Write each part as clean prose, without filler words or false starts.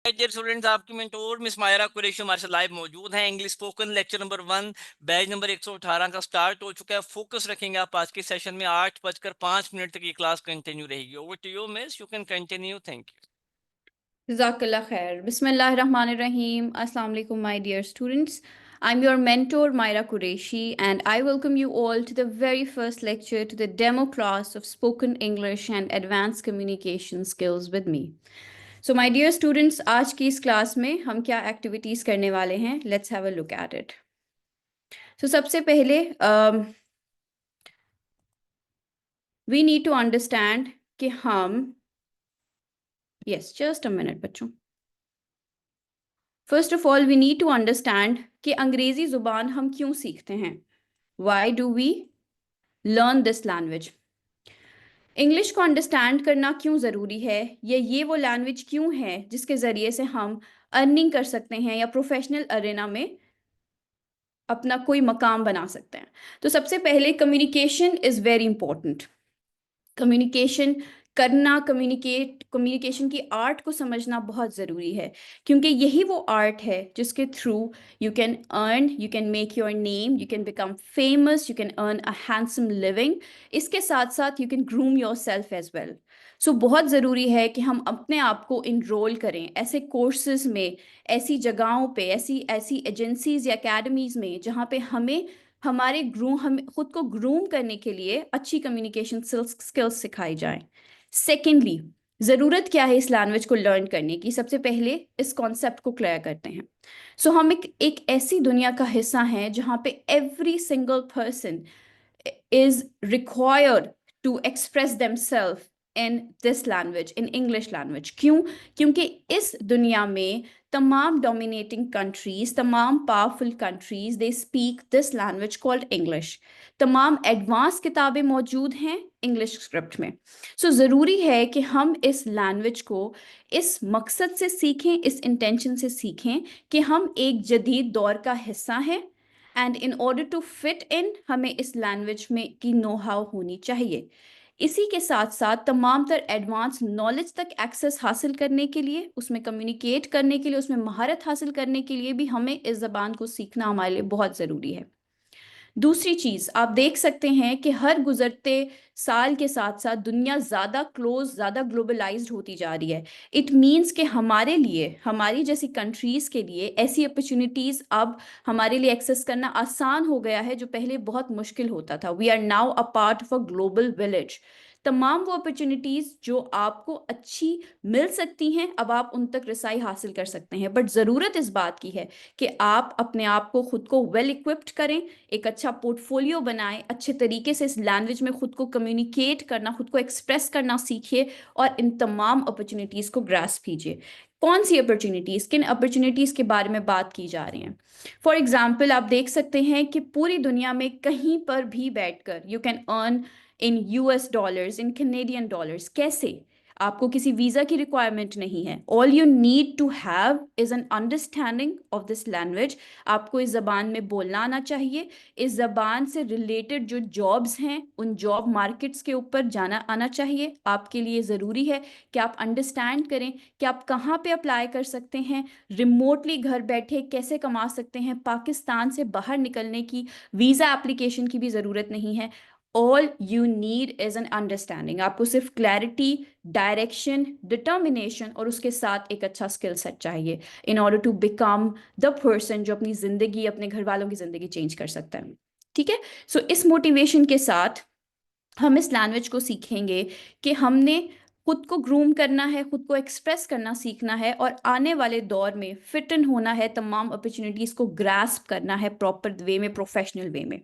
Dear students, आपकी mentor miss Myra Qureshi हमारे साथ लाइव मौजूद हैं। English spoken lecture number 1 batch number 118 का स्टार्ट हो चुका है। फोकस रखेंगे आप आज के सेशन में। 8:05 तक ये क्लास कंटिन्यू रहेगी। Over to you miss, you can continue. Thank you. Jazakallah khair. Bismillahirrahmanirrahim. Assalamu alaikum, my dear students. I'm your mentor, Myra Qureshi, and I welcome you all to the very first lecture to the demo class of spoken English and advanced communication skills with me. So, my dear students, आज की इस class में हम क्या activities करने वाले हैं? Let's have a look at it. So, सबसे पहले we need to understand कि हम yes, just a minute, बच्चों. First of all we need to understand कि अंग्रेजी जुबान हम क्यों सीखते हैं. Why do we learn this language? English को अंडरस्टैंड करना क्यों ज़रूरी है, या ये वो लैंग्वेज क्यों है जिसके ज़रिए से हम अर्निंग कर सकते हैं या प्रोफेशनल अरेना में अपना कोई मकाम बना सकते हैं. तो सबसे पहले communication is very important. Communication करना, कम्युनिकेशन की आर्ट को समझना बहुत ज़रूरी है, क्योंकि यही वो आर्ट है जिसके through you can earn, you can make your name, you can become famous, you can earn a handsome living. इसके साथ साथ you can groom yourself as well. So बहुत ज़रूरी है कि हम अपने आप को इनरोल करें ऐसे कोर्सेज में, ऐसी जगहों पे, ऐसी ऐसी एजेंसीज या एकेडमीज़ में जहाँ पे हमें हम खुद को ग्रूम करने के लिए अच्छी कम्युनिकेशन स्किल्स सिखाई जाए. सेकेंडली, ज़रूरत क्या है इस लैंग्वेज को लर्न करने की? सबसे पहले इस कॉन्सेप्ट को क्लियर करते हैं. सो हम एक ऐसी दुनिया का हिस्सा हैं जहाँ पे every single person is required to express themselves in this language, in English language. क्यों? क्योंकि इस दुनिया में तमाम dominating countries, तमाम powerful countries, they speak this language called English. तमाम advanced किताबें मौजूद हैं English script में. So ज़रूरी है कि हम इस language को इस मकसद से सीखें, इस intention से सीखें कि हम एक जदीद दौर का हिस्सा हैं, and in order to fit in हमें इस लैंग्वेज में की नो हाउ होनी चाहिए. इसी के साथ साथ तमाम तर एडवांस नॉलेज तक एक्सेस हासिल करने के लिए, उसमें कम्युनिकेट करने के लिए, उसमें महारत हासिल करने के लिए भी हमें इस ज़बान को सीखना हमारे लिए बहुत ज़रूरी है. दूसरी चीज़ आप देख सकते हैं कि हर गुजरते साल के साथ साथ दुनिया ज़्यादा क्लोज, ज़्यादा ग्लोबलाइज्ड होती जा रही है. इट मीन्स कि हमारे लिए, हमारी जैसी कंट्रीज़ के लिए ऐसी अपॉर्चुनिटीज़ अब हमारे लिए एक्सेस करना आसान हो गया है, जो पहले बहुत मुश्किल होता था. We are now a part of a global village. तमाम वो अपॉर्चुनिटीज़ जो आपको अच्छी मिल सकती हैं, अब आप उन तक रसाई हासिल कर सकते हैं. बट ज़रूरत इस बात की है कि आप अपने आप को, खुद को वेल इक्विप्ड करें, एक अच्छा पोर्टफोलियो बनाएं, अच्छे तरीके से इस लैंग्वेज में खुद को कम्युनिकेट करना, खुद को एक्सप्रेस करना सीखिए, और इन तमाम अपॉर्चुनिटीज़ को ग्रास्प कीजिए. कौन सी अपॉर्चुनिटीज़, किन अपॉर्चुनिटीज़ के बारे में बात की जा रही हैं? फॉर एग्जाम्पल, आप देख सकते हैं कि पूरी दुनिया में कहीं पर भी बैठकर you can earn in US dollars, in Canadian dollars. कैसे? आपको किसी वीज़ा की रिक्वायरमेंट नहीं है. All you need to have is an understanding of this language. आपको इस ज़बान में बोलना आना चाहिए. इस ज़बान से रिलेटेड जो जॉब्स हैं, उन जॉब मार्केट्स के ऊपर जाना आना चाहिए. आपके लिए ज़रूरी है कि आप अंडरस्टैंड करें कि आप कहाँ पे अप्लाई कर सकते हैं, रिमोटली घर बैठे कैसे कमा सकते हैं. पाकिस्तान से बाहर निकलने की, वीज़ा एप्लीकेशन की भी ज़रूरत नहीं है. All you need is an understanding. आपको सिर्फ क्लैरिटी, डायरेक्शन, डिटर्मिनेशन और उसके साथ एक अच्छा स्किल सेट चाहिए in order to become the person जो अपनी ज़िंदगी, अपने घर वालों की ज़िंदगी चेंज कर सकता है. ठीक है. सो इस मोटिवेशन के साथ हम इस लैंग्वेज को सीखेंगे कि हमने खुद को ग्रूम करना है, खुद को एक्सप्रेस करना सीखना है, और आने वाले दौर में फिट इन होना है, तमाम अपॉर्चुनिटीज़ को ग्रास्प करना है प्रॉपर वे में, प्रोफेशनल वे में.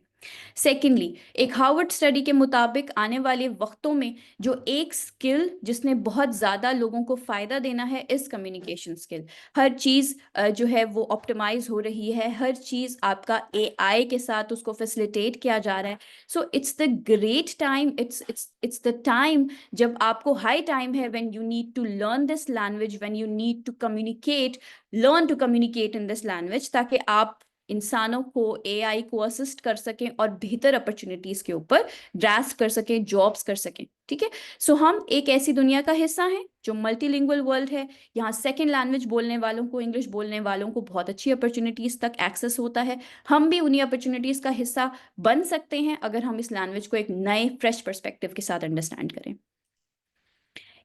सेकेंडली, एक हार्वर्ड स्टडी के मुताबिक आने वाले वक्तों में जो एक स्किल जिसने बहुत ज़्यादा लोगों को फ़ायदा देना है, इस कम्युनिकेशन स्किल. हर चीज़ जो है वो ऑप्टिमाइज हो रही है, हर चीज़ आपका एआई के साथ उसको फैसिलिटेट किया जा रहा है. So it's the great time, it's the time जब आपको हाई टाइम है when you need to learn this language, when you need to communicate, learn to communicate in this language, ताकि आप इंसानों को, एआई को असिस्ट कर सकें और बेहतर अपॉर्चुनिटीज के ऊपर ग्रास्प कर सकें, जॉब्स कर सकें। ठीक है, सो हम एक ऐसी दुनिया का हिस्सा हैं जो मल्टीलिंगुअल वर्ल्ड है। यहाँ सेकेंड लैंग्वेज बोलने वालों को, इंग्लिश बोलने वालों को बहुत अच्छी अपॉर्चुनिटीज तक एक्सेस होता है। हम भी उन्हीं अपॉर्चुनिटीज का हिस्सा बन सकते हैं अगर हम इस लैंग्वेज को एक नए फ्रेश पर्सपेक्टिव के साथ अंडरस्टैंड करें।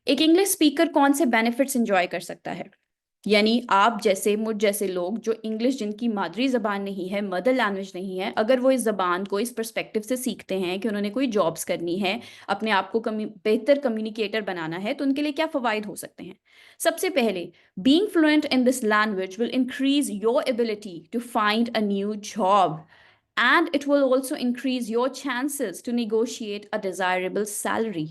एक इंग्लिश स्पीकर कौन से बेनिफिट्स एंजॉय कर सकता है? यानी आप जैसे, मुझ जैसे लोग जो इंग्लिश, जिनकी मादरी जबान नहीं है, मदर लैंग्वेज नहीं है, अगर वो इस जबान को इस पर्सपेक्टिव से सीखते हैं कि उन्होंने कोई जॉब्स करनी है, अपने आप को बेहतर कम्युनिकेटर बनाना है, तो उनके लिए क्या फ़वाइद हो सकते हैं? सबसे पहले, being fluent in this language will increase your ability to find a new job, and it will also increase your chances to negotiate a desirable salary.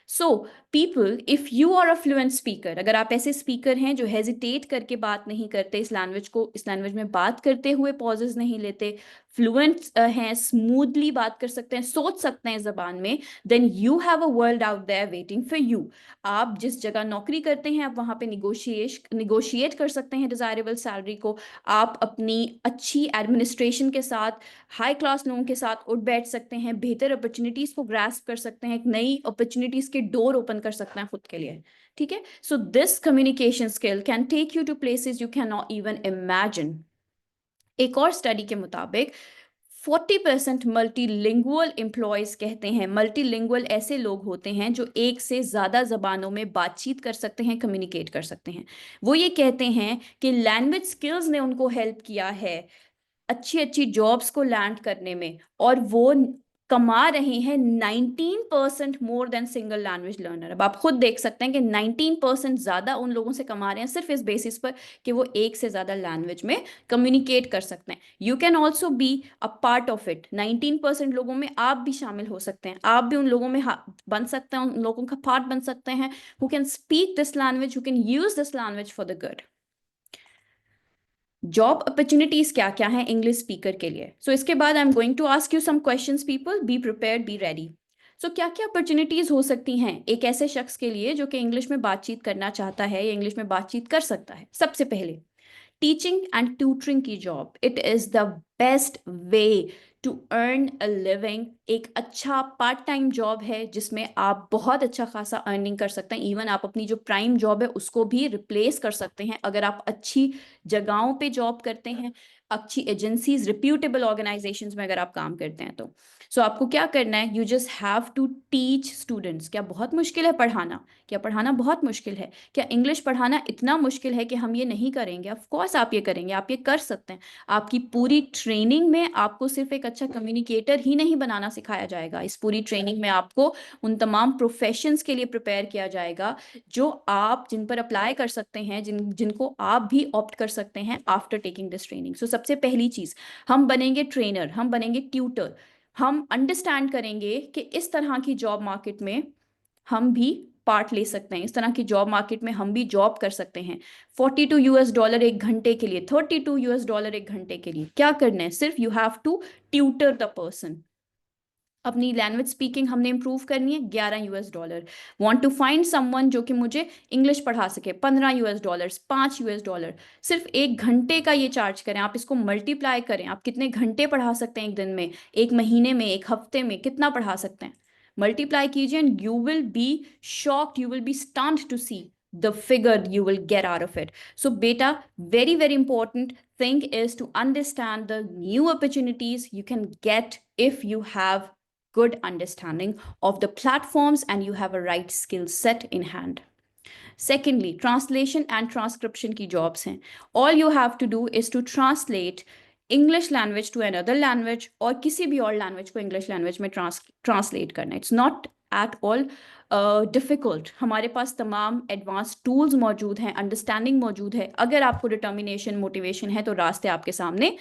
So, people, if you are a fluent speaker, अगर आप ऐसे speaker हैं जो hesitate करके बात नहीं करते, इस लैंग्वेज में बात करते हुए पॉजेज नहीं लेते, फ्लुएंट हैं, स्मूथली बात कर सकते हैं, सोच सकते हैं जबान में, then you have a world out there waiting for you. आप जिस जगह नौकरी करते हैं, आप वहाँ पे निगोशिएट कर सकते हैं डिजायरेबल सैलरी को। आप अपनी अच्छी एडमिनिस्ट्रेशन के साथ, हाई क्लास लोगों के साथ उठ बैठ सकते हैं, बेहतर अपॉर्चुनिटीज को ग्रास्प कर सकते हैं, एक नई अपॉर्चुनिटीज के डोर ओपन कर सकते हैं खुद के लिए। ठीक है, so this communication skill can take you to places you can not even imagine. एक और स्टडी के मुताबिक 40% मल्टीलिंगुअल एम्प्लॉयज कहते हैं, मल्टीलिंगुअल ऐसे लोग होते हैं जो एक से ज़्यादा ज़बानों में बातचीत कर सकते हैं, कम्युनिकेट कर सकते हैं। वो ये कहते हैं कि लैंग्वेज स्किल्स ने उनको हेल्प किया है अच्छी अच्छी जॉब्स को लैंड करने में, और वो कमा रहे हैं 19% more than single language learner. अब आप खुद देख सकते हैं कि 19% ज़्यादा उन लोगों से कमा रहे हैं सिर्फ इस बेसिस पर कि वो एक से ज़्यादा लैंग्वेज में कम्युनिकेट कर सकते हैं। You can also be a part of it. 19% लोगों में आप भी शामिल हो सकते हैं, आप भी उन लोगों में बन सकते हैं, उन लोगों का पार्ट बन सकते हैं who can speak this language, who can use this language for the good. Job opportunities क्या क्या हैं इंग्लिश स्पीकर के लिए? सो इसके बाद I am going to ask you some questions, people be prepared, be ready. So क्या क्या opportunities हो सकती हैं एक ऐसे शख्स के लिए जो कि इंग्लिश में बातचीत करना चाहता है या इंग्लिश में बातचीत कर सकता है? सबसे पहले, टीचिंग एंड ट्यूटरिंग की job. It is the best way to earn a living. एक अच्छा पार्ट टाइम जॉब है जिसमें आप बहुत अच्छा खासा अर्निंग कर सकते हैं। इवन आप अपनी जो प्राइम जॉब है उसको भी रिप्लेस कर सकते हैं अगर आप अच्छी जगहों पे जॉब करते हैं, अच्छी एजेंसीज, रिप्यूटेबल ऑर्गेनाइजेशंस में अगर आप काम करते हैं तो। सो आपको क्या करना है? You just have to teach students. क्या बहुत मुश्किल है पढ़ाना? क्या पढ़ाना बहुत मुश्किल है? क्या इंग्लिश पढ़ाना इतना मुश्किल है कि हम ये नहीं करेंगे? ऑफ कोर्स आप ये करेंगे, आप ये कर सकते हैं। आपकी पूरी ट्रेनिंग में आपको सिर्फ एक अच्छा कम्युनिकेटर ही नहीं बनाना सिखाया जाएगा, इस पूरी ट्रेनिंग में आपको उन तमाम प्रोफेशंस के लिए प्रिपेयर किया जाएगा जो आप, जिन पर अप्लाई कर सकते हैं, जिनको आप भी ऑप्ट कर सकते हैं आफ्टर टेकिंग दिस ट्रेनिंग। सो सबसे पहली चीज़, हम बनेंगे ट्रेनर, हम बनेंगे ट्यूटर। हम अंडरस्टैंड करेंगे कि इस तरह की जॉब मार्केट में हम भी पार्ट ले सकते हैं, इस तरह की जॉब मार्केट में हम भी जॉब कर सकते हैं। $42 एक घंटे के लिए, $32 एक घंटे के लिए क्या करना है? सिर्फ you have to tutor the person. अपनी लैंग्वेज स्पीकिंग हमने इंप्रूव करनी है, $11। वांट टू फाइंड समवन जो कि मुझे इंग्लिश पढ़ा सके, $15, $5। सिर्फ एक घंटे का ये चार्ज करें, आप इसको मल्टीप्लाई करें, आप कितने घंटे पढ़ा सकते हैं एक दिन में, एक महीने में, एक हफ्ते में, कितना पढ़ा सकते हैं? मल्टीप्लाई कीजिए and you will be shocked, you will be stunned to see the figure you will get out of it. So beta, very very important thing is to understand the new opportunities you can get if you have good understanding of the platforms and you have a right skill set in hand. Secondly, translation and transcription की jobs हैं. All you have to do is to translate English language to another language और किसी भी और language को English language में translate करना. It's not at all difficult. हमारे पास तमाम एडवांस टूल्स मौजूद हैं, अंडरस्टैंडिंग मौजूद है। अगर आपको डिटर्मिनेशन, मोटिवेशन है तो रास्ते आपके सामने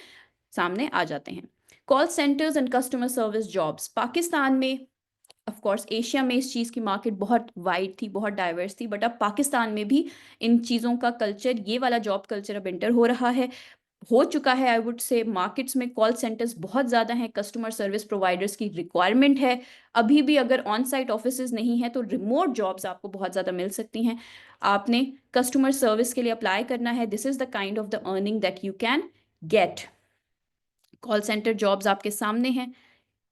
सामने आ जाते हैं। Call centres and customer service jobs Pakistan में, ऑफ कोर्स एशिया में इस चीज़ की मार्केट बहुत वाइड थी, बहुत डाइवर्स थी, बट अब पाकिस्तान में भी इन चीज़ों का कल्चर, ये वाला जॉब कल्चर अब एंटर हो चुका है। आई वुड से मार्केट्स में कॉल सेंटर्स बहुत ज़्यादा हैं, कस्टमर सर्विस प्रोवाइडर्स की रिक्वायरमेंट है। अभी भी अगर ऑन साइट ऑफिसेज नहीं है तो रिमोट जॉब्स आपको बहुत ज़्यादा मिल सकती हैं। आपने कस्टमर सर्विस के लिए अप्लाई करना है। This is the kind of the earning that you can get. Call centre jobs आपके सामने हैं,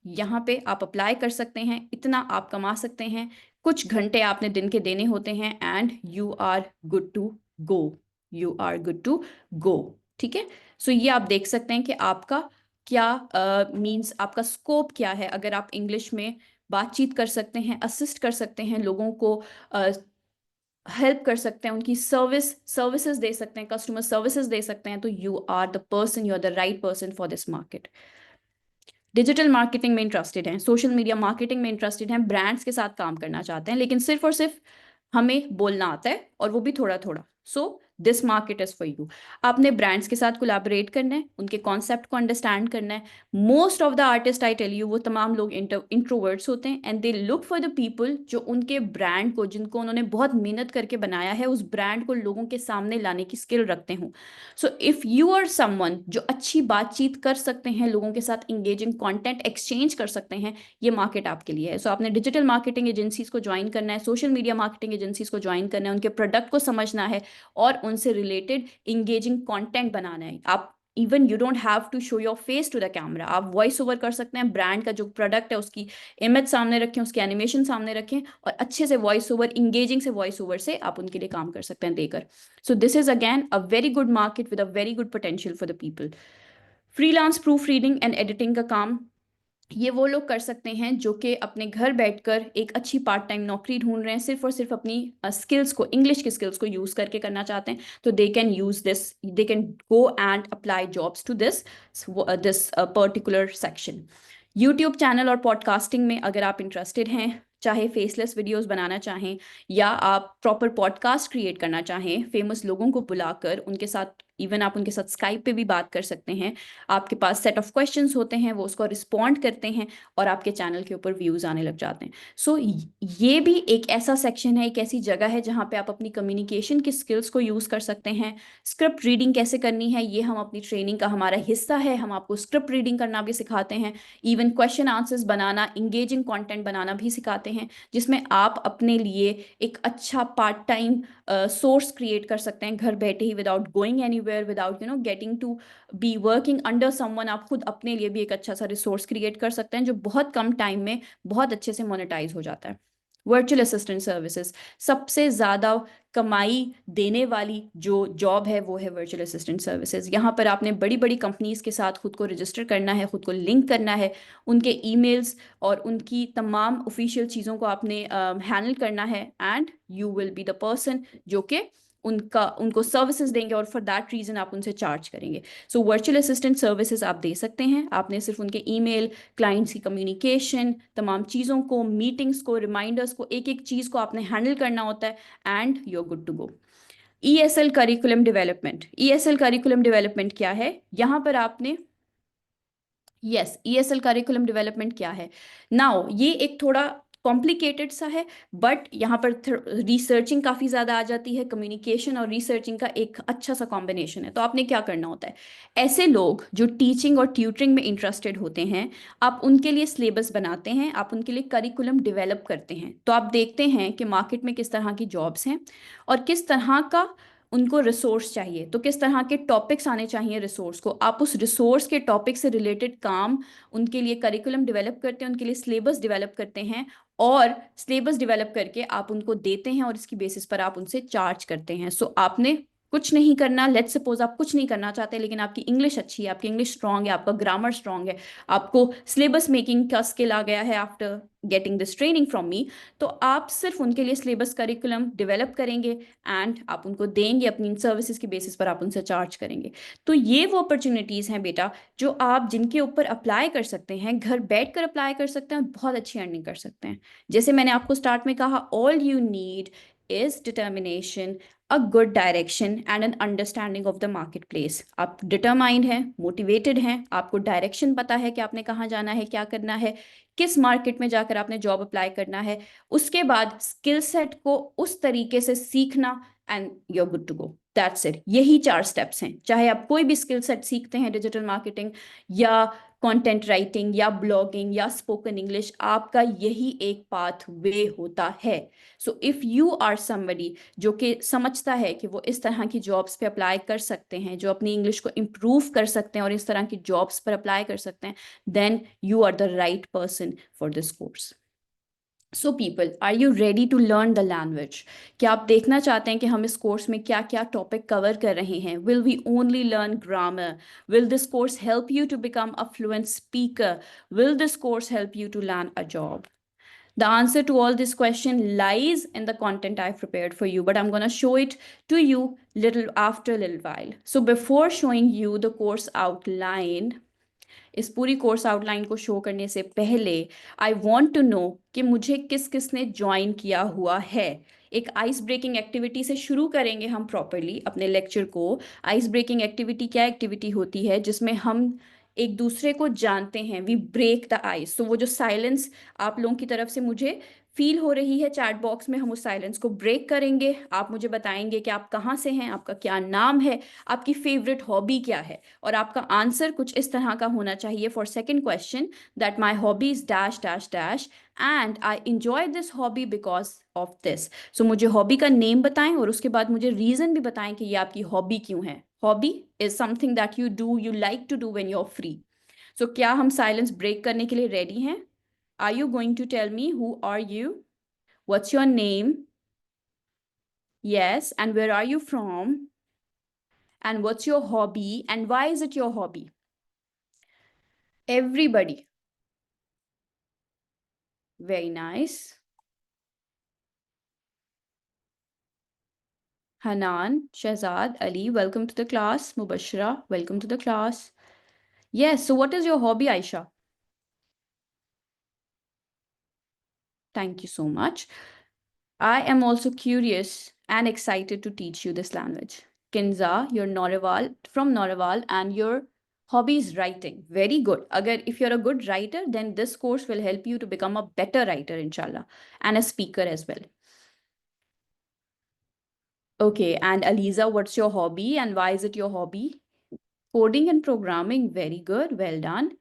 यहाँ पे आप अप्लाई कर सकते हैं, इतना आप कमा सकते हैं, कुछ घंटे आपने दिन के देने होते हैं and you are good to go, you are good to go. ठीक है, सो ये आप देख सकते हैं कि आपका क्या मीन्स आपका स्कोप क्या है। अगर आप इंग्लिश में बातचीत कर सकते हैं, असिस्ट कर सकते हैं लोगों को, हेल्प कर सकते हैं, उनकी सर्विसेज दे सकते हैं, कस्टमर सर्विसेज दे सकते हैं, तो you are the person, you are the right person for this market. Digital marketing में इंटरेस्टेड हैं, सोशल मीडिया मार्केटिंग में इंटरेस्टेड हैं, ब्रांड्स के साथ काम करना चाहते हैं, लेकिन सिर्फ और सिर्फ हमें बोलना आता है और वो भी थोड़ा थोड़ा, so this market is for you. आपने ब्रांड्स के साथ कोलैबोरेट करना है, उनके कॉन्सेप्ट को अंडरस्टैंड करना है। Most of the artist I tell you, वो तमाम लोग इंट्रोवर्ट्स होते हैं and they look for the people जो उनके ब्रांड को, जिनको उन्होंने बहुत मेहनत करके बनाया है, उस ब्रांड को लोगों के सामने लाने की स्किल रखते हों। So if you are someone जो अच्छी बातचीत कर सकते हैं, लोगों के साथ इंगेजिंग कंटेंट एक्सचेंज कर सकते हैं, ये मार्केट आपके लिए है। सो आपने डिजिटल मार्केटिंग एजेंसीज को ज्वाइन करना है, सोशल मीडिया मार्केटिंग एजेंसीज को ज्वाइन करना है, उनके प्रोडक्ट को समझना है और उनसे रिलेटेड इंगेजिंग कंटेंट बनाना है। आप even you don't have to show your face to the camera, आप वॉइस ओवर कर सकते हैं, ब्रांड का जो प्रोडक्ट है उसकी इमेज सामने रखें, उसकी एनिमेशन सामने रखें और अच्छे से वॉइस ओवर, इंगेजिंग से वॉइस ओवर से आप उनके लिए काम कर सकते हैं देकर। So this is again a very good market with a very good potential for the people. Freelance proof reading and editing का काम ये वो लोग कर सकते हैं जो कि अपने घर बैठकर एक अच्छी पार्ट टाइम नौकरी ढूंढ रहे हैं, सिर्फ और सिर्फ अपनी स्किल्स को, इंग्लिश की स्किल्स को यूज करके करना चाहते हैं, तो they can use this, they can go and apply jobs to this this particular section. YouTube channel और पॉडकास्टिंग में अगर आप इंटरेस्टेड हैं, चाहे फेसलेस वीडियोस बनाना चाहें या आप प्रॉपर पॉडकास्ट क्रिएट करना चाहें, फेमस लोगों को बुलाकर उनके साथ, इवन आप उनके साथ स्काइप पे भी बात कर सकते हैं, आपके पास सेट ऑफ क्वेश्चंस होते हैं, वो उसको रिस्पॉन्ड करते हैं और आपके चैनल के ऊपर व्यूज़ आने लग जाते हैं। सो ये भी एक ऐसा सेक्शन है, एक ऐसी जगह है जहाँ पे आप अपनी कम्युनिकेशन की स्किल्स को यूज़ कर सकते हैं। स्क्रिप्ट रीडिंग कैसे करनी है, ये हम अपनी ट्रेनिंग का हमारा हिस्सा है, हम आपको स्क्रिप्ट रीडिंग करना भी सिखाते हैं, इवन क्वेश्चन आंसर्स बनाना, इंगेजिंग कॉन्टेंट बनाना भी सिखाते हैं, जिसमें आप अपने लिए एक अच्छा पार्ट टाइम सोर्स क्रिएट कर सकते हैं घर बैठे ही, without going anywhere, without getting to be working under someone. आप खुद अपने लिए भी एक अच्छा सा रिसोर्स क्रिएट कर सकते हैं जो बहुत कम टाइम में बहुत अच्छे से मोनेटाइज हो जाता है। वर्चुअल असिस्टेंट सर्विसेज, सबसे ज़्यादा कमाई देने वाली जो जॉब है वो है वर्चुअल असिस्टेंट सर्विसेज। यहाँ पर आपने बड़ी बड़ी कंपनीज के साथ खुद को रजिस्टर करना है, खुद को लिंक करना है, उनके ईमेल्स और उनकी तमाम ऑफिशियल चीज़ों को आपने हैंडल करना है and you will be the person जो कि उनको सर्विसेज देंगे और फॉर दैट रीज़न आप उनसे चार्ज करेंगे। सो वर्चुअल असिस्टेंट सर्विसेज आप दे सकते हैं, आपने सिर्फ उनके ईमेल, क्लाइंट्स की कम्युनिकेशन, तमाम चीज़ों को, मीटिंग्स को, रिमाइंडर्स को, एक एक चीज़ को आपने हैंडल करना होता है and you are good to go. ESL curriculum development, ESL curriculum development क्या है, यहाँ पर आपने ESL करिकुलम डेवलपमेंट क्या है नाउ, ये एक थोड़ा कॉम्प्लिकेटेड सा है, बट यहाँ पर रिसर्चिंग काफ़ी ज़्यादा आ जाती है, कम्युनिकेशन और रिसर्चिंग का एक अच्छा सा कॉम्बिनेशन है। तो आपने क्या करना होता है, ऐसे लोग जो टीचिंग और ट्यूटरिंग में इंटरेस्टेड होते हैं, आप उनके लिए सिलेबस बनाते हैं, आप उनके लिए करिकुलम डेवलप करते हैं। तो आप देखते हैं कि मार्केट में किस तरह की जॉब्स हैं और किस तरह का उनको रिसोर्स चाहिए, तो किस तरह के टॉपिक्स आने चाहिए रिसोर्स को, आप उस रिसोर्स के टॉपिक से रिलेटेड काम उनके लिए करिकुलम डेवलप करते हैं, उनके लिए सिलेबस डेवलप करते हैं और सिलेबस डेवलप करके आप उनको देते हैं और इसकी बेसिस पर आप उनसे चार्ज करते हैं। सो आपने कुछ नहीं करना, लेट्स सपोज आप कुछ नहीं करना चाहते लेकिन आपकी इंग्लिश अच्छी है, आपकी इंग्लिश स्ट्रांग है, आपका ग्रामर स्ट्रांग है, आपको सिलेबस मेकिंग का स्किल आ गया है after getting this training from me, तो आप सिर्फ उनके लिए सिलेबस करिकुलम डेवलप करेंगे एंड आप उनको देंगे, अपनी सर्विसेज की बेसिस पर आप उनसे चार्ज करेंगे। तो ये वो अपॉर्चुनिटीज़ हैं बेटा जो आप, जिनके ऊपर अप्लाई कर सकते हैं, घर बैठ कर अप्लाई कर सकते हैं और बहुत अच्छी अर्निंग कर सकते हैं। जैसे मैंने आपको स्टार्ट में कहा, all you need is determination, a good direction and N understanding of the market place. आप डिटरमाइंड हैं, मोटिवेटेड हैं, आपको डायरेक्शन पता है कि आपने कहाँ जाना है, क्या करना है, किस मार्केट में जाकर आपने जॉब अप्लाई करना है, उसके बाद स्किल सेट को उस तरीके से सीखना and you are good to go. That's it, यही 4 स्टेप्स हैं। चाहे आप कोई भी स्किल सेट सीखते हैं, डिजिटल मार्केटिंग या कंटेंट राइटिंग या ब्लॉगिंग या स्पोकन इंग्लिश, आपका यही एक पाथ वे होता है। So if you are somebody जो कि समझता है कि वो इस तरह की जॉब्स पे अप्लाई कर सकते हैं, जो अपनी इंग्लिश को इम्प्रूव कर सकते हैं और इस तरह की जॉब्स पर अप्लाई कर सकते हैं, then you are the right person for this course. So people, are you ready to learn the language? क्या आप देखना चाहते हैं कि हम इस कोर्स में क्या क्या टॉपिक कवर कर रहे हैं? Will we only learn grammar? Will this course help you to become a fluent speaker? Will this course help you to land a job? The answer to all this question lies in the content I've prepared for you, but I'm going to show it to you little after a little while. So before showing you the course outline, इस पूरी course outline को show करने से पहले I want to know कि मुझे किस किस ने ज्वाइन किया हुआ है। एक आइस ब्रेकिंग एक्टिविटी से शुरू करेंगे हम प्रॉपरली अपने लेक्चर को। आइस ब्रेकिंग एक्टिविटी क्या एक्टिविटी होती है? जिसमें हम एक दूसरे को जानते हैं, वी ब्रेक द आइस। तो वो जो साइलेंस आप लोगों की तरफ से मुझे फील हो रही है चैट बॉक्स में, हम उस साइलेंस को ब्रेक करेंगे। आप मुझे बताएंगे कि आप कहाँ से हैं, आपका क्या नाम है, आपकी फेवरेट हॉबी क्या है, और आपका आंसर कुछ इस तरह का होना चाहिए for second question, that my hobby is dash dash dash and I enjoy this hobby because of this. So मुझे हॉबी का नेम बताएं और उसके बाद मुझे रीजन भी बताएं कि ये आपकी हॉबी क्यों है। Hobby is something that you like to do when you are free. So क्या हम साइलेंस ब्रेक करने के लिए रेडी हैं? Are you going to tell me who are you, what's your name, yes, and where are you from, and what's your hobby, and why is it your hobby? Everybody. Very nice. Hanan, Shahzad, Ali, welcome to the class. Mubashira, welcome to the class. Yes, so what is your hobby, Aisha? Thank you so much. I am also curious and excited to teach you this language. Kinza, you're Noraval, from Noraval, and your hobby is writing. Very good. Agar if you're a good writer, then this course will help you to become a better writer, inshallah, and a speaker as well. Okay, and Aliza, what's your hobby and why is it your hobby? Coding and programming. Very good. Well done.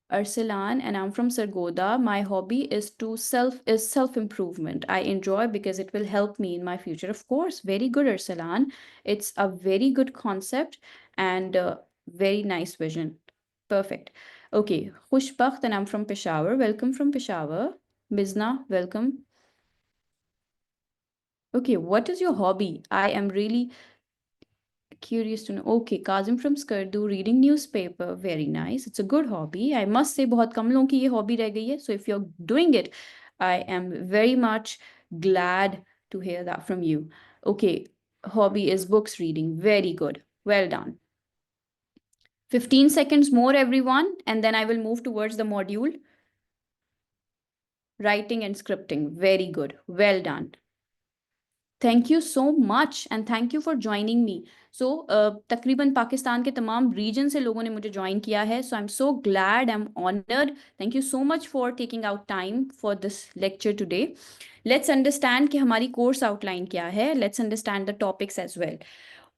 Arsalan, and I'm from Sargoda. My hobby is self improvement. I enjoy because it will help me in my future. Of course, very good, Arsalan. It's a very good concept and very nice vision. Perfect. Okay, Khushbakht, and I'm from Peshawar. Welcome from Peshawar. Mizna, welcome. Okay, what is your hobby? I am really curious to know. Okay, Kazim from Skardu, reading newspaper. Very nice. It's a good hobby. I must say बहुत कम लोगों की ये hobby रह गई है. So if you're doing it, I am very much glad to hear that from you. Okay, hobby is books reading. Very good. Well done. 15 seconds more, everyone, and then I will move towards the module. Writing and scripting. Very good. Well done. Thank you so much and thank you for joining me. So तकरीबन पाकिस्तान के तमाम reason से लोगों ने मुझे join किया है। So I am so glad, I am honoured. Thank you so much for taking out time for this lecture today. Let's understand कि हमारी कोर्स आउटलाइन क्या है। Let's understand the topics as well.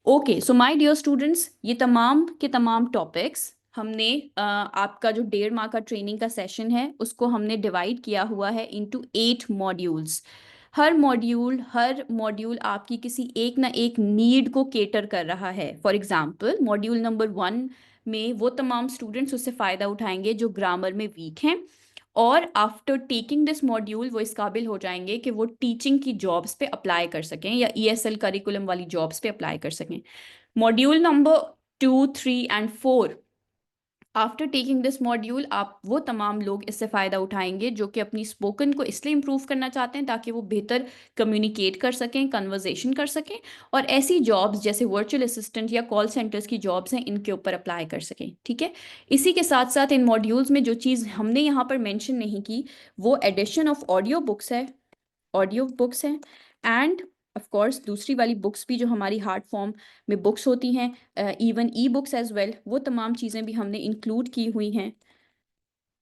Okay, so my dear students, ये तमाम के तमाम topics हमने आपका जो 1.5 माह का ट्रेनिंग का सेशन है उसको हमने डिवाइड किया हुआ है इनटू 8 मॉड्यूल्स। हर मॉड्यूल आपकी किसी एक ना एक नीड को केटर कर रहा है। फॉर एग्जाम्पल, मॉड्यूल नंबर 1 में वो तमाम स्टूडेंट्स उससे फ़ायदा उठाएंगे जो ग्रामर में वीक हैं, और आफ्टर टेकिंग दिस मॉड्यूल वो इस काबिल हो जाएंगे कि वो टीचिंग की जॉब्स पे अप्लाई कर सकें या ESL करिकुलम वाली जॉब्स पे अप्लाई कर सकें। Module number 2, 3 and 4, after taking this module आप वो तमाम लोग इससे फ़ायदा उठाएंगे जो कि अपनी स्पोकन को इसलिए इम्प्रूव करना चाहते हैं ताकि वो बेहतर कम्युनिकेट कर सकें, कन्वर्जेशन कर सकें, और ऐसी जॉब्स जैसे वर्चुअल असिस्टेंट या कॉल सेंटर्स की जॉब्स हैं इनके ऊपर अप्लाई कर सकें। ठीक है, इसी के साथ साथ इन मॉड्यूल्स में जो चीज़ हमने यहाँ पर मैंशन नहीं की वो एडिशन ऑफ ऑडियो बुक्स हैं एंड ऑफ कोर्स दूसरी वाली बुक्स भी जो हमारी हार्ड फॉर्म में बुक्स होती हैं, इवन बुक्स एज वेल, वो तमाम चीज़ें भी हमने इंक्लूड की हुई हैं।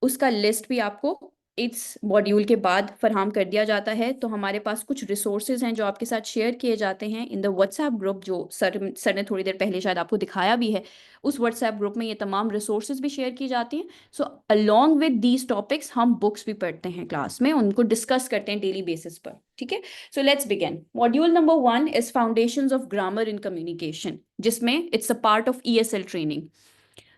उसका लिस्ट भी आपको इस मॉड्यूल के बाद फराहम कर दिया जाता है। तो हमारे पास कुछ रिसोर्सेज हैं जो आपके साथ शेयर किए जाते हैं इन द व्हाट्सएप ग्रुप, जो सर ने थोड़ी देर पहले शायद आपको दिखाया भी है। उस व्हाट्सएप ग्रुप में ये तमाम रिसोर्सेज भी शेयर की जाती हैं। So along with these topics हम बुक्स भी पढ़ते हैं क्लास में, उनको डिस्कस करते हैं डेली बेसिस पर। ठीक है, so let's begin. Module number 1 is foundations of grammar in communication, जिसमें it's a part of ESL training.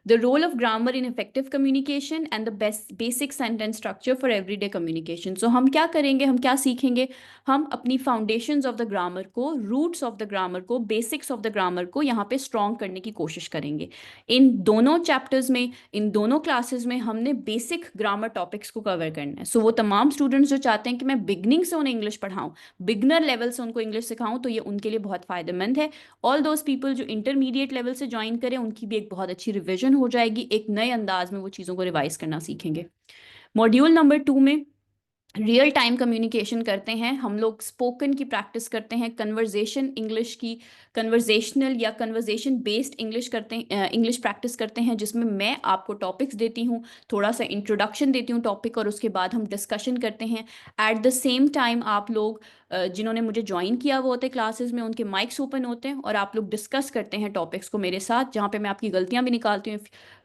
The role of grammar in effective communication and the basic sentence structure for everyday communication. So हम क्या करेंगे, हम क्या सीखेंगे? हम अपनी foundations of the grammar को, roots of the grammar को, basics of the grammar को यहाँ पे strong करने की कोशिश करेंगे। इन दोनों chapters में, इन दोनों classes में हमने basic grammar topics को cover करना है। So वो तमाम students जो चाहते हैं कि मैं beginning से उन्हें English पढ़ाऊँ, beginner level से उनको English सिखाऊँ, तो ये उनके लिए बहुत फ़ायदेमंद है। ऑल दोज पीपल जो इंटरमीडिएट लेवल से ज्वाइन करें, उनकी भी एक बहुत अच्छी रिवीजन हो जाएगी, एक नए अंदाज में वो चीज़ों को रिवाइज करना सीखेंगे। मॉड्यूल नंबर 2 में रियल टाइम कम्युनिकेशन करते हैं हम लोग, स्पोकन की प्रैक्टिस करते हैं, कन्वर्जेशन इंग्लिश की, कन्वर्जेशनल या कन्वर्जेशन बेस्ड इंग्लिश करते हैं, इंग्लिश प्रैक्टिस करते हैं, जिसमें मैं आपको टॉपिक्स देती हूँ, थोड़ा सा इंट्रोडक्शन देती हूँ टॉपिक, और उसके बाद हम डिस्कशन करते हैं। एट द सेम टाइम आप लोग जिन्होंने मुझे ज्वाइन किया हुआ होते क्लासेस में, उनके माइक्स ओपन होते हैं और आप लोग डिस्कस करते हैं टॉपिक्स को मेरे साथ, जहाँ पे मैं आपकी गलतियाँ भी निकालती हूँ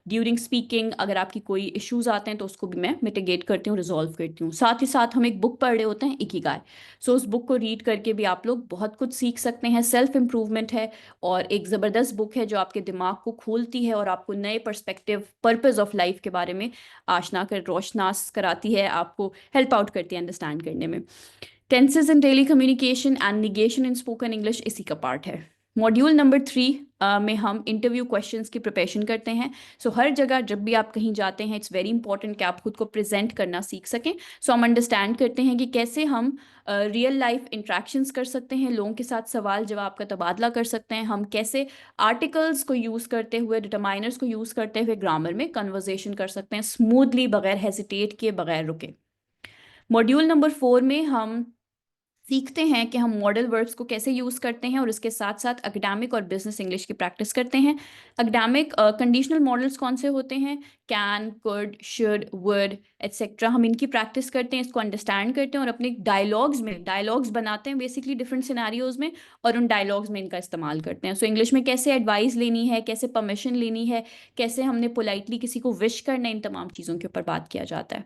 ड्यूरिंग स्पीकिंग। अगर आपकी कोई इश्यूज आते हैं तो उसको भी मैं मिटिगेट करती हूँ, रिजॉल्व करती हूँ। साथ ही साथ हम एक बुक पढ़ रहे होते हैं, इकिगाई। सो उस बुक को रीड करके भी आप लोग बहुत कुछ सीख सकते हैं। सेल्फ इम्प्रूवमेंट है और एक ज़बरदस्त बुक है जो आपके दिमाग को खोलती है और आपको नए पर्सपेक्टिव, पर्पस ऑफ लाइफ के बारे में आशना कर रोशनास कराती है, आपको हेल्प आउट करती है अंडरस्टैंड करने में। Tenses in daily communication and negation in spoken English इसी का पार्ट है। मॉड्यूल नंबर 3 में हम इंटरव्यू क्वेश्चंस की प्रिपरेशन करते हैं। सो हर जगह जब भी आप कहीं जाते हैं, इट्स वेरी इंपॉर्टेंट कि आप खुद को प्रेजेंट करना सीख सकें। सो हम अंडरस्टैंड करते हैं कि कैसे हम रियल लाइफ इंट्रैक्शंस कर सकते हैं, लोगों के साथ सवाल जवाब का तबादला कर सकते हैं, हम कैसे आर्टिकल्स को यूज़ करते हुए, डिटरमाइनर्स को यूज़ करते हुए ग्रामर में कन्वर्जेशन कर सकते हैं स्मूथली, बगैर हेजिटेट किए, बगैर रुके। मॉड्यूल नंबर 4 में हम सीखते हैं कि हम मॉडल वर्ब्स को कैसे यूज़ करते हैं और इसके साथ साथ एकेडमिक और बिजनेस इंग्लिश की प्रैक्टिस करते हैं। एकेडमिक कंडीशनल मॉडल्स कौन से होते हैं? Can, could, should, would etcetera. हम इनकी प्रैक्टिस करते हैं, इसको अंडरस्टैंड करते हैं और अपने डायलॉग्स में डायलॉग्स बनाते हैं बेसिकली डिफरेंट सिनेरियोज में, और उन डायलॉग्स में इनका इस्तेमाल करते हैं। सो इंग्लिश में कैसे एडवाइस लेनी है, कैसे परमिशन लेनी है, कैसे हमने पोलाइटली किसी को विश करना है, इन तमाम चीज़ों के ऊपर बात किया जाता है।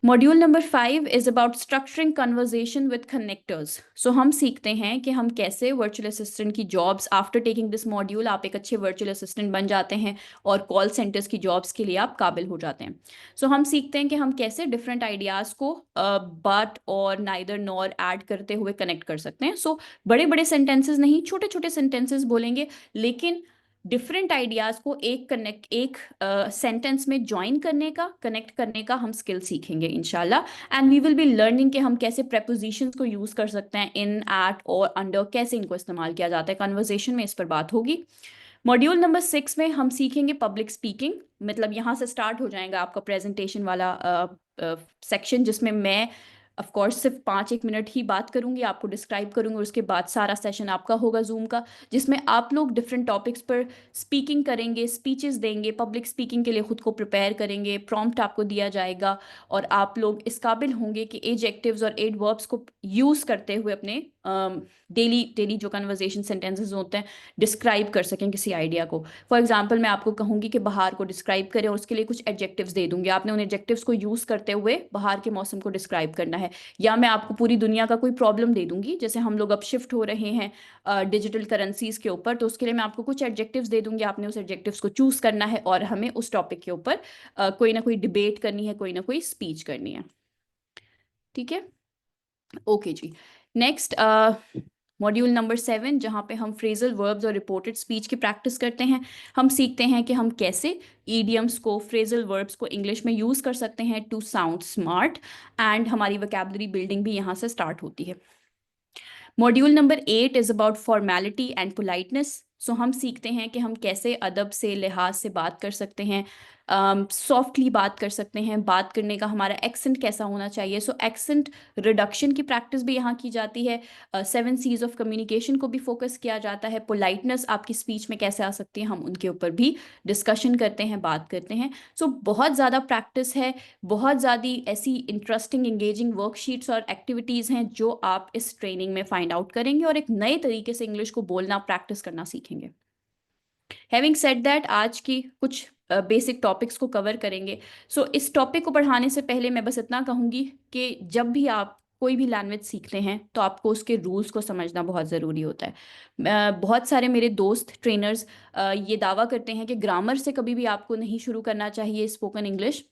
Module number 5 is about structuring conversation with connectors. So हम सीखते हैं कि हम कैसे वर्चुअल असिस्टेंट की jobs, after taking this module आप एक अच्छे वर्चुअल असिस्टेंट बन जाते हैं और कॉल सेंटर्स की जॉब्स के लिए आप काबिल हो जाते हैं। सो हम सीखते हैं कि हम कैसे डिफरेंट आइडियाज़ को बट और नाइदर नॉर ऐड करते हुए कनेक्ट कर सकते हैं। सो बड़े बड़े सेंटेंसेस नहीं, छोटे छोटे सेंटेंसेस बोलेंगे, लेकिन डिफरेंट आइडियाज़ को एक सेंटेंस में ज्वाइन करने का, कनेक्ट करने का हम स्किल सीखेंगे इंशाल्लाह। And we will be learning कि हम कैसे प्रेपोजिशंस को यूज़ कर सकते हैं, इन, एट और अंडर, कैसे इनको इस्तेमाल किया जाता है कन्वर्सेशन में, इस पर बात होगी। मॉड्यूल नंबर 6 में हम सीखेंगे पब्लिक स्पीकिंग। मतलब यहाँ से स्टार्ट हो जाएगा आपका प्रेजेंटेशन वाला सेक्शन, जिसमें मैं ऑफ कोर्स सिर्फ 5-1 मिनट ही बात करूंगी, आपको डिस्क्राइब करूंगी, और उसके बाद सारा सेशन आपका होगा जूम का, जिसमें आप लोग डिफरेंट टॉपिक्स पर स्पीकिंग करेंगे, स्पीचेस देंगे, पब्लिक स्पीकिंग के लिए खुद को प्रिपेयर करेंगे, प्रॉम्प्ट आपको दिया जाएगा और आप लोग इस काबिल होंगे कि एडजेक्टिव्स और एडवर्ब्स को यूज़ करते हुए अपने डेली जो कन्वर्जेशन सेंटेंसेस होते हैं डिस्क्राइब कर सकें किसी आइडिया को। फॉर एग्जांपल मैं आपको कहूंगी कि बाहर को डिस्क्राइब करें और उसके लिए कुछ एडजेक्टिव्स दे दूंगी, आपने उन एडजेक्टिव्स को यूज़ करते हुए बाहर के मौसम को डिस्क्राइब करना है। या मैं आपको पूरी दुनिया का कोई प्रॉब्लम दे दूंगी, जैसे हम लोग अब शिफ्ट हो रहे हैं डिजिटल करेंसीज के ऊपर, तो उसके लिए मैं आपको कुछ एडजेक्टिव्स दे दूंगी, आपने उस एडजेक्टिव्स को चूज़ करना है और हमें उस टॉपिक के ऊपर कोई ना कोई डिबेट करनी है, कोई ना कोई स्पीच करनी है। ठीक है, ओके जी। नेक्स्ट मॉड्यूल नंबर 7, जहाँ पे हम फ्रेजल वर्ब्स और रिपोर्टेड स्पीच की प्रैक्टिस करते हैं। हम सीखते हैं कि हम कैसे ईडियम्स को, फ्रेजल वर्ब्स को इंग्लिश में यूज़ कर सकते हैं टू साउंड स्मार्ट, एंड हमारी वोकैबुलरी बिल्डिंग भी यहाँ से स्टार्ट होती है। Module number 8 is about formality and politeness. So हम सीखते हैं कि हम कैसे अदब से, लिहाज से बात कर सकते हैं, सॉफ्टली बात कर सकते हैं, बात करने का हमारा एक्सेंट कैसा होना चाहिए। सो एक्सेंट रिडक्शन की प्रैक्टिस भी यहाँ की जाती है। 7 C's ऑफ कम्युनिकेशन को भी फोकस किया जाता है। पोलाइटनेस आपकी स्पीच में कैसे आ सकती है, हम उनके ऊपर भी डिस्कशन करते हैं, बात करते हैं। सो बहुत ज़्यादा प्रैक्टिस है, बहुत ज़्यादा ऐसी इंटरेस्टिंग इंगेजिंग वर्कशीट्स और एक्टिविटीज़ हैं जो आप इस ट्रेनिंग में फाइंड आउट करेंगे और एक नए तरीके से इंग्लिश को बोलना, प्रैक्टिस करना सीखेंगे। हैविंग सेड दैट, आज की कुछ बेसिक टॉपिक्स को कवर करेंगे। सो इस टॉपिक को पढ़ाने से पहले मैं बस इतना कहूँगी कि जब भी आप कोई भी लैंग्वेज सीखते हैं तो आपको उसके रूल्स को समझना बहुत ज़रूरी होता है। बहुत सारे मेरे दोस्त ट्रेनर्स ये दावा करते हैं कि ग्रामर से कभी भी आपको नहीं शुरू करना चाहिए स्पोकन इंग्लिश।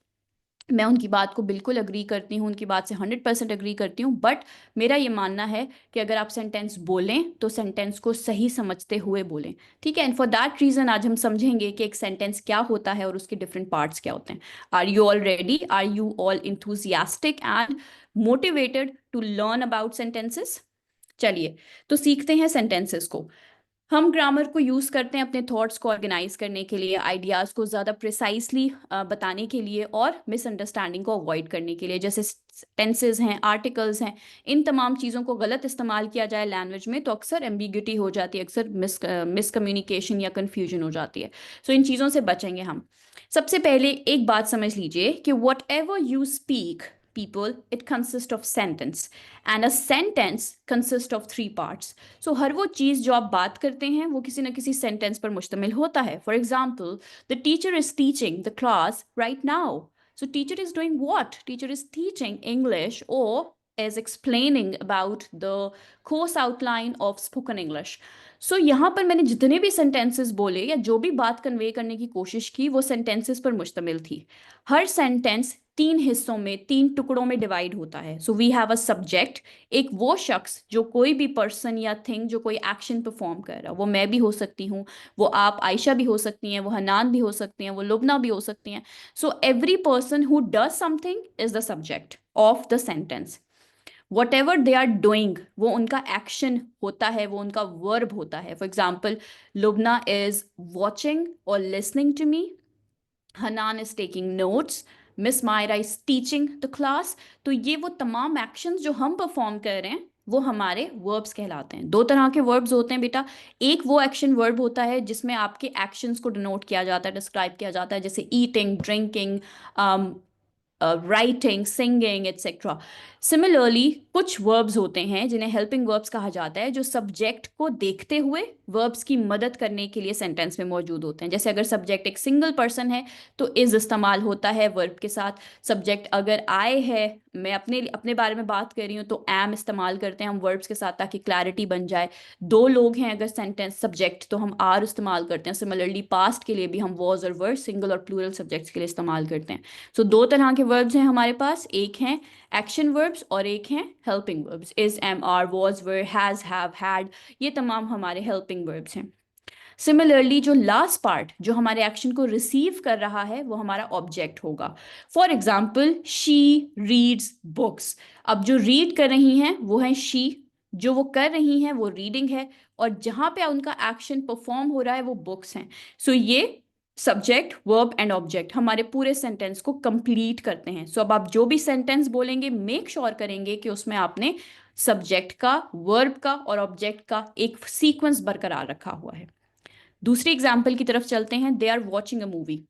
मैं उनकी बात को बिल्कुल अग्री करती हूँ, उनकी बात से 100% अग्री करती हूँ। बट मेरा ये मानना है कि अगर आप सेंटेंस बोलें तो सेंटेंस को सही समझते हुए बोलें, ठीक है। एंड फॉर दैट रीज़न आज हम समझेंगे कि एक सेंटेंस क्या होता है और उसके डिफरेंट पार्ट्स क्या होते हैं। Are you all ready? Are you all enthusiastic and motivated to learn about sentences? चलिए तो सीखते हैं सेंटेंसेस को। हम ग्रामर को यूज़ करते हैं अपने थॉट्स को ऑर्गेनाइज करने के लिए, आइडियाज़ को ज़्यादा प्रिसाइसली बताने के लिए और मिसअंडरस्टैंडिंग को अवॉइड करने के लिए। जैसे टेंसेज हैं, आर्टिकल्स हैं, इन तमाम चीज़ों को गलत इस्तेमाल किया जाए लैंग्वेज में तो अक्सर एम्बिग्यूटी हो जाती है, अक्सर मिसकम्युनिकेशन या कन्फ्यूजन हो जाती है। सो इन चीज़ों से बचेंगे हम। सबसे पहले एक बात समझ लीजिए कि what ever you speak people, it consists of sentence and a sentence consists of 3 parts. So हर वो चीज़ जो आप बात करते हैं वो किसी न किसी सेंटेंस पर मुश्तमिल होता है। For example, the teacher is teaching the class right now. So teacher is doing what? Teacher is teaching English or is explaining about the course outline of spoken English. सो यहाँ पर मैंने जितने भी सेंटेंसेस बोले या जो भी बात कन्वे करने की कोशिश की वो सेंटेंसेस पर मुश्तमिल थी। हर सेंटेंस 3 हिस्सों में, 3 टुकड़ों में डिवाइड होता है। So we have a subject, एक वो शख्स जो कोई भी पर्सन या थिंग जो कोई एक्शन परफॉर्म कर रहा है, वो मैं भी हो सकती हूँ, वो आप आयशा भी हो सकती हैं, वो हनान भी हो सकती हैं, वो लुबना भी हो सकती हैं। So every person who does something is the subject of the sentence. Whatever they are doing वो उनका एक्शन होता है, वो उनका वर्ब होता है। For example, Lubna is watching और listening to me, Hanan is taking notes, miss Maira is teaching the class. तो ये वो तमाम एक्शंस जो हम परफॉर्म कर रहे हैं वो हमारे वर्ब्स कहलाते हैं। 2 तरह के वर्ब्स होते हैं बेटा। एक वो एक्शन वर्ब होता है जिसमें आपके एक्शंस को डिनोट किया जाता है, डिस्क्राइब किया जाता है, जैसे eating, drinking, writing, singing etcetera. Similarly कुछ वर्ब्स होते हैं जिन्हें हेल्पिंग वर्ब्स कहा जाता है, जो सब्जेक्ट को देखते हुए वर्ब्स की मदद करने के लिए सेंटेंस में मौजूद होते हैं। जैसे अगर सब्जेक्ट एक सिंगल पर्सन है तो इज इस्तेमाल होता है वर्ब के साथ। सब्जेक्ट अगर आई है, मैं अपने अपने बारे में बात कर रही हूँ, तो एम इस्तेमाल करते हैं हम वर्ब्स के साथ ताकि क्लैरिटी बन जाए। 2 लोग हैं अगर सेंटेंस सब्जेक्ट, तो हम आर इस्तेमाल करते हैं। सिमिलरली पास्ट के लिए भी हम वॉज और वर सिंगल और प्लूरल सब्जेक्ट्स के लिए इस्तेमाल करते हैं। सो 2 तरह के वर्ब्स हैं हमारे पास, एक हैं एक्शन वर्ब्स और एक हैं helping verbs. Is, am, are, was, were, has, have, had, ये तमाम हमारे हेल्पिंग वर्ब्स हैं। सिमिलरली जो लास्ट पार्ट जो हमारे एक्शन को रिसीव कर रहा है वो हमारा ऑब्जेक्ट होगा। For example, she reads books. अब जो रीड कर रही हैं वो है शी, जो वो कर रही हैं वो रीडिंग है, और जहाँ पे उनका एक्शन परफॉर्म हो रहा है वो बुक्स हैं। सो ये सब्जेक्ट, वर्ब एंड ऑब्जेक्ट हमारे पूरे सेंटेंस को कंप्लीट करते हैं। सो अब आप जो भी सेंटेंस बोलेंगे मेक श्योर करेंगे कि उसमें आपने सब्जेक्ट का, वर्ब का और ऑब्जेक्ट का एक सीक्वेंस बरकरार रखा हुआ है। दूसरी एग्जाम्पल की तरफ चलते हैं। They are watching a movie.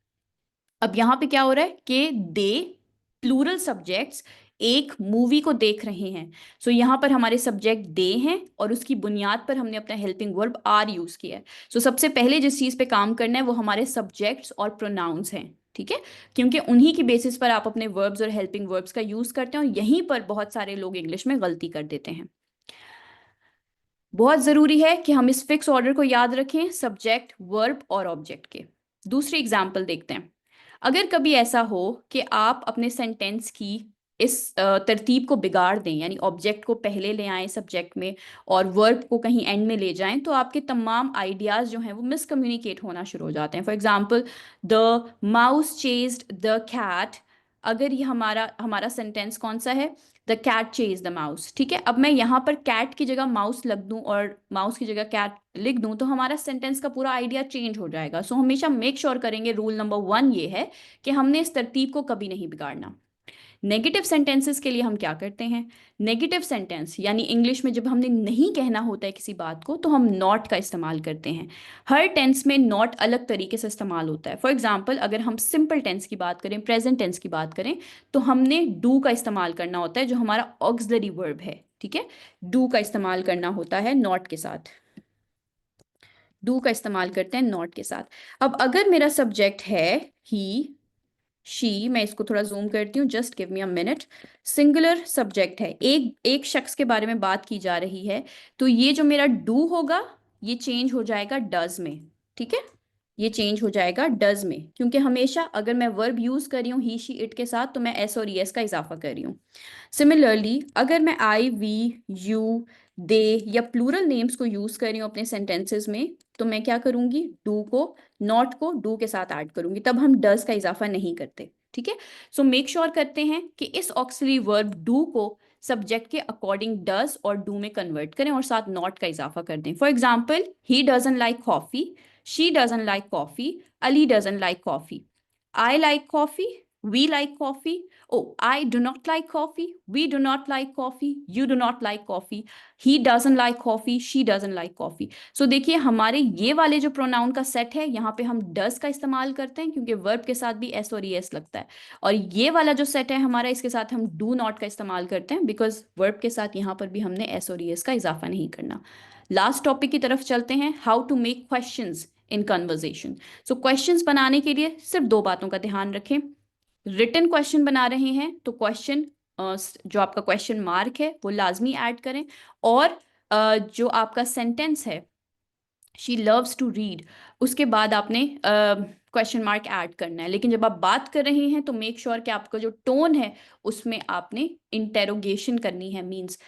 अब यहाँ पे क्या हो रहा है कि दे, प्लूरल सब्जेक्ट्स, एक मूवी को देख रहे हैं। सो यहाँ पर हमारे सब्जेक्ट दे हैं और उसकी बुनियाद पर हमने अपना हेल्पिंग वर्ब आर यूज किया है। सो सबसे पहले जिस चीज़ पे काम करना है वो हमारे सब्जेक्ट्स और प्रोनाउंस हैं, ठीक है, क्योंकि उन्हीं की बेसिस पर आप अपने वर्ब्स और हेल्पिंग वर्ब्स का यूज करते हैं, और यहीं पर बहुत सारे लोग इंग्लिश में गलती कर देते हैं। बहुत ज़रूरी है कि हम इस फिक्स ऑर्डर को याद रखें, सब्जेक्ट, वर्ब और ऑब्जेक्ट के। दूसरी एग्जाम्पल देखते हैं। अगर कभी ऐसा हो कि आप अपने सेंटेंस की इस तरतीब को बिगाड़ दें, यानी ऑब्जेक्ट को पहले ले आएं सब्जेक्ट में और वर्ब को कहीं एंड में ले जाएं, तो आपके तमाम आइडियाज़ जो हैं वो मिसकम्युनिकेट होना शुरू हो जाते हैं। For example, the mouse chased the cat. अगर ये हमारा हमारा सेंटेंस कौन सा है? The cat chase the mouse. ठीक है, अब मैं यहाँ पर कैट की जगह माउस लग दूं और माउस की जगह कैट लिख दूं तो हमारा सेंटेंस का पूरा आइडिया चेंज हो जाएगा। सो हमेशा मेक श्योर करेंगे, रूल नंबर 1 ये है कि हमने इस तरतीब को कभी नहीं बिगाड़ना। नेगेटिव सेंटेंसेस के लिए हम क्या करते हैं? नेगेटिव सेंटेंस यानी इंग्लिश में जब हमने नहीं कहना होता है किसी बात को तो हम नॉट का इस्तेमाल करते हैं। हर टेंस में नॉट अलग तरीके से इस्तेमाल होता है। फॉर एग्जाम्पल अगर हम सिंपल टेंस की बात करें, प्रेजेंट टेंस की बात करें, तो हमने डू का इस्तेमाल करना होता है जो हमारा ऑक्सिलरी वर्ब है। ठीक है, डू का इस्तेमाल करना होता है नॉट के साथ, डू का इस्तेमाल करते हैं नॉट के साथ। अब अगर मेरा सब्जेक्ट है ही, शी, मैं इसको थोड़ा जूम करती हूँ, just give me a minute. Singular subject है, एक एक शख्स के बारे में बात की जा रही है, तो ये जो मेरा डू होगा ये चेंज हो जाएगा डज में। ठीक है, ये चेंज हो जाएगा डज में, क्योंकि हमेशा अगर मैं वर्ब यूज कर रही हूँ ही शी इट के साथ तो मैं एस और ईएस का इजाफा कर रही हूँ। सिमिलरली अगर मैं आई वी यू दे या प्लूरल नेम्स को यूज कर रही हूँ अपने सेंटेंसेस में तो मैं क्या करूंगी, डू को, नॉट को डू के साथ ऐड करूंगी, तब हम डज का इजाफा नहीं करते। ठीक है, सो मेक श्योर करते हैं कि इस ऑक्सिलरी वर्ब डू को सब्जेक्ट के अकॉर्डिंग डज और डू में कन्वर्ट करें और साथ नॉट का इजाफा कर दें। For example he doesn't like coffee, she doesn't like coffee, Ali doesn't like coffee, I like coffee, we like coffee, oh I do not like coffee, we do not like coffee, you do not like coffee, he doesn't like coffee, she doesn't like coffee। so देखिए हमारे ये वाले जो pronoun का set है यहाँ पे हम does का इस्तेमाल करते हैं क्योंकि वर्ब के साथ भी s और es लगता है, और ये वाला जो सेट है हमारा इसके साथ हम do not का इस्तेमाल करते हैं बिकॉज वर्ब के साथ यहाँ पर भी हमने s और es का इजाफा नहीं करना। लास्ट टॉपिक की तरफ चलते हैं, how to make questions in conversation. So questions बनाने के लिए सिर्फ दो बातों का ध्यान रखें। रिटन क्वेश्चन बना रहे हैं तो क्वेश्चन जो आपका क्वेश्चन मार्क है वो लाजमी ऐड करें, और जो आपका सेंटेंस है शी लव्स टू रीड उसके बाद आपने क्वेश्चन मार्क ऐड करना है। लेकिन जब आप बात कर रहे हैं तो मेक श्योर कि आपका जो टोन है उसमें आपने इंटेरोगेशन करनी है, means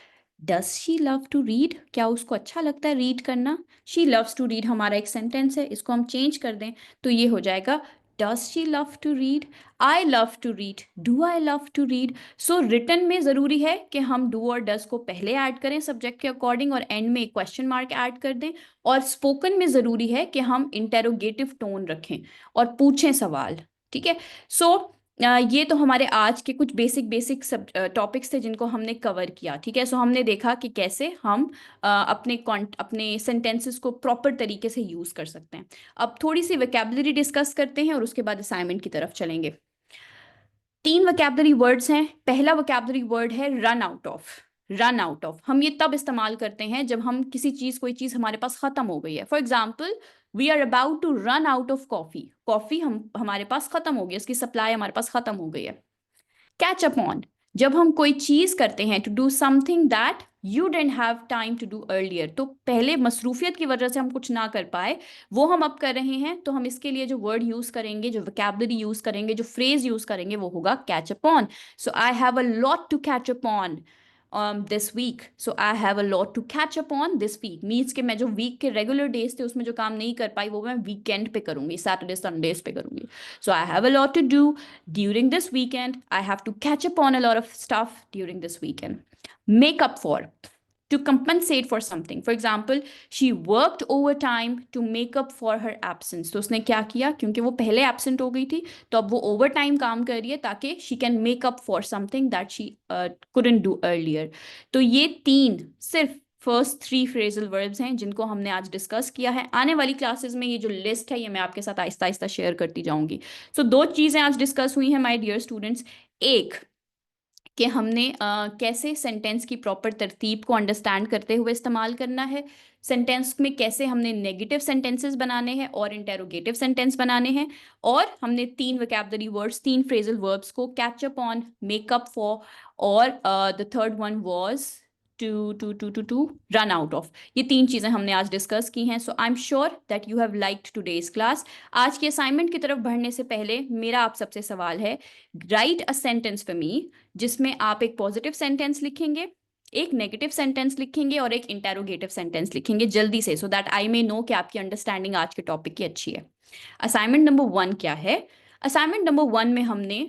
does she love to read, क्या उसको अच्छा लगता है रीड करना। शी लव्स टू रीड हमारा एक सेंटेंस है, इसको हम चेंज कर दें तो ये हो जाएगा does she love to read, I love to read, do I love to read. So written में ज़रूरी है कि हम डू और डज को पहले ऐड करें सब्जेक्ट के अकॉर्डिंग और एंड में क्वेश्चन मार्क ऐड कर दें, और स्पोकन में ज़रूरी है कि हम इंटेरोगेटिव टोन रखें और पूछें सवाल। ठीक है, सो ये तो हमारे आज के कुछ बेसिक बेसिक सब टॉपिक्स थे जिनको हमने कवर किया। ठीक है, सो हमने देखा कि कैसे हम अपने सेंटेंसेस को प्रॉपर तरीके से यूज़ कर सकते हैं। अब थोड़ी सी वोकैबुलरी डिस्कस करते हैं और उसके बाद असाइनमेंट की तरफ चलेंगे। 3 वोकैबुलरी वर्ड्स हैं। पहला वोकैबुलरी वर्ड है run out of. Run out of हम ये तब इस्तेमाल करते हैं जब हम किसी चीज़, कोई चीज़ हमारे पास ख़त्म हो गई है। For example we are about to run out of coffee, coffee हमारे पास ख़त्म हो गई, इसकी सप्लाई हमारे पास ख़त्म हो गई है। कैच अप ऑन जब हम कोई चीज करते हैं, to do something that you didn't have time to do earlier, तो पहले मसरूफियत की वजह से हम कुछ ना कर पाए वो हम अब कर रहे हैं, तो हम इसके लिए जो वर्ड यूज करेंगे, जो वोकैबुलरी यूज करेंगे, जो फ्रेज यूज करेंगे वो होगा catch up on. So I have a lot to catch up on this week, so I have a lot to catch up on this week means कि मैं जो वीक के regular days थे उसमें जो काम नहीं कर पाई वो मैं वीकेंड पे करूंगी, सैटरडे संडेज पे करूंगी। So I have a lot to do during this weekend. I have to catch up on a lot of stuff during this weekend. Make up for, to compensate for something. For example, she worked overtime to make up for her absence. तो उसने क्या किया, क्योंकि वो पहले absent हो गई थी तो अब वो overtime काम कर रही है ताकि she can make up for something that she couldn't do earlier. तो ये 3 सिर्फ फर्स्ट 3 फ्रेजल वर्ब्स हैं जिनको हमने आज डिस्कस किया है। आने वाली क्लासेस में ये जो लिस्ट है ये मैं आपके साथ आहिस्ता आहिस्ता शेयर करती जाऊंगी। सो 2 चीज़ें आज डिस्कस हुई हैं माय डियर स्टूडेंट्स। एक कि हमने कैसे सेंटेंस की प्रॉपर तरतीब को अंडरस्टैंड करते हुए इस्तेमाल करना है, सेंटेंस में कैसे हमने नेगेटिव सेंटेंसेस बनाने हैं और इंटेरोगेटिव सेंटेंस बनाने हैं, और हमने 3 वोकैबुलरी वर्ड्स, 3 फ्रेजल वर्ब्स को catch up on, make up for, और the third one was to run out of. ये 3 चीज़ें हमने आज डिस्कस की हैं। So I am sure that you have liked today's class. आज के असाइनमेंट की तरफ बढ़ने से पहले मेरा आप सबसे सवाल है, right a sentence for me जिसमें आप एक पॉजिटिव सेंटेंस लिखेंगे, एक नेगेटिव सेंटेंस लिखेंगे और एक इंटेरोगेटिव सेंटेंस लिखेंगे जल्दी से, so that I may no कि आपकी अंडरस्टैंडिंग आज के टॉपिक की अच्छी है। असाइनमेंट नंबर 1 क्या है? असाइनमेंट नंबर 1 में हमने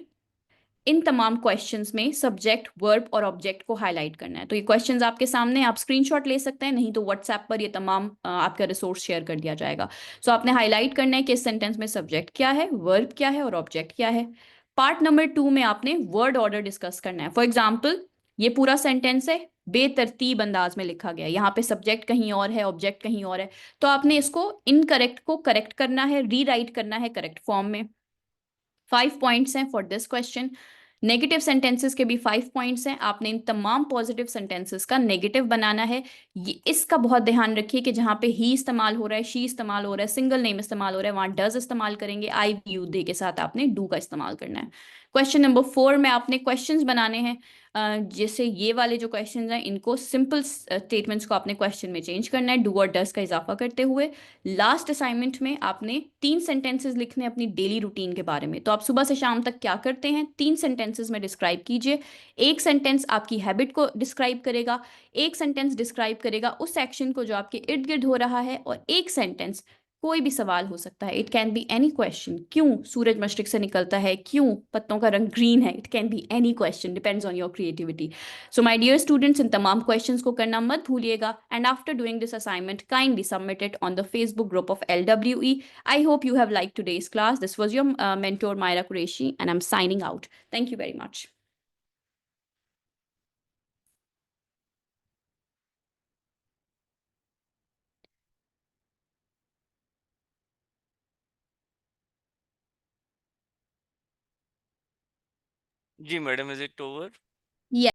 इन तमाम क्वेश्चंस में सब्जेक्ट, वर्ब और ऑब्जेक्ट को हाईलाइट करना है। तो ये क्वेश्चंस आपके सामने, आप स्क्रीनशॉट ले सकते हैं, नहीं तो व्हाट्सएप पर ये तमाम आपका रिसोर्स शेयर कर दिया जाएगा। सो आपने हाईलाइट करना है कि इस सेंटेंस में सब्जेक्ट क्या है, वर्ब क्या है और ऑब्जेक्ट क्या है। पार्ट नंबर 2 में आपने वर्ड ऑर्डर डिस्कस करना है। फॉर एग्जाम्पल, ये पूरा सेंटेंस है, बेतरतीब अंदाज में लिखा गया है, यहाँ पे सब्जेक्ट कहीं और है, ऑब्जेक्ट कहीं और है, तो आपने इसको इनकरेक्ट को करेक्ट करना है, रीराइट करना है करेक्ट फॉर्म में। 5 पॉइंट्स हैं for this question. Negative sentences के भी 5 पॉइंट्स हैं, आपने इन तमाम पॉजिटिव सेंटेंसेस का नेगेटिव बनाना है। ये इसका बहुत ध्यान रखिए कि जहां पे ही इस्तेमाल हो रहा है, शी इस्तेमाल हो रहा है, सिंगल नेम इस्तेमाल हो रहा है, वहां डज इस्तेमाल करेंगे, आई भी यू दे के साथ आपने डू का इस्तेमाल करना है। क्वेश्चन नंबर 4 में आपने क्वेश्चंस बनाने हैं। जैसे ये वाले जो क्वेश्चंस हैं, इनको सिंपल स्टेटमेंट्स को आपने क्वेश्चन में चेंज करना है, डू और डज का इजाफा करते हुए। लास्ट असाइनमेंट में आपने 3 सेंटेंसेस लिखने हैं अपनी डेली रूटीन के बारे में। तो आप सुबह से शाम तक क्या करते हैं, 3 सेंटेंसेस में डिस्क्राइब कीजिए। एक सेंटेंस आपकी हैबिट को डिस्क्राइब करेगा, एक सेंटेंस डिस्क्राइब करेगा उस एक्शन को जो आपके इर्द गिर्द हो रहा है, और एक सेंटेंस कोई भी सवाल हो सकता है। It can be any question, क्यों सूरज मशरिक से निकलता है, क्यों पत्तों का रंग ग्रीन है, it can be any question, depends on your creativity. So my dear students, इन तमाम क्वेश्चंस को करना मत भूलिएगा, and after doing this assignment kindly submit it on the Facebook group of LWE. I hope you have liked today's class. This was your mentor Myra Qureshi, and I'm signing out. Thank you very much. जी madam, is it over? Yes.